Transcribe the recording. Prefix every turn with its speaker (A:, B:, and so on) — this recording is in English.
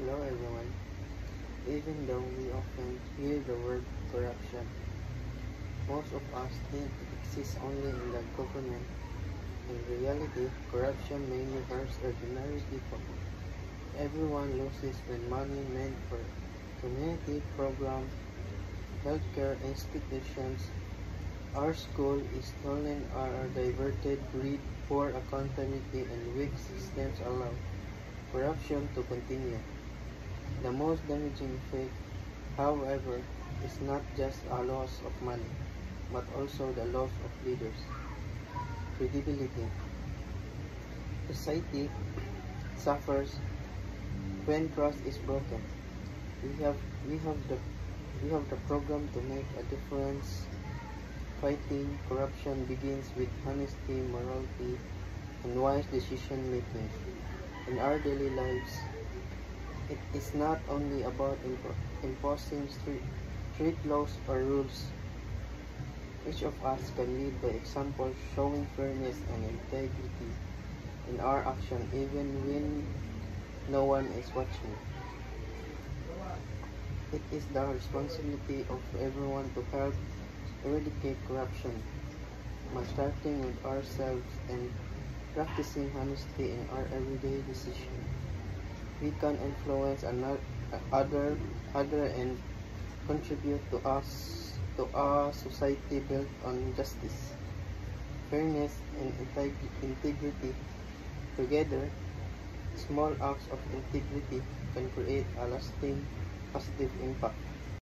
A: Hello everyone. Even though we often hear the word corruption, most of us think it exists only in the government. In reality, corruption mainly hurts ordinary people. Everyone loses when money meant for community programs, healthcare institutions, our school is stolen or are diverted. Greed, poor accountability, and weak systems allow corruption to continue. The most damaging effect, however, is not just a loss of money, but also the loss of leaders. Credibility. Society suffers when trust is broken. We have we have the we have the program to make a difference. Fighting corruption begins with honesty, morality, and wise decision making. In our daily lives, it is not only about imposing strict laws or rules. Each of us can lead by example, showing fairness and integrity in our action even when no one is watching. It is the responsibility of everyone to help eradicate corruption by starting with ourselves and practicing honesty in our everyday decisions. We can influence other and contribute to a society built on justice, fairness, and integrity. Together, small acts of integrity can create a lasting positive impact.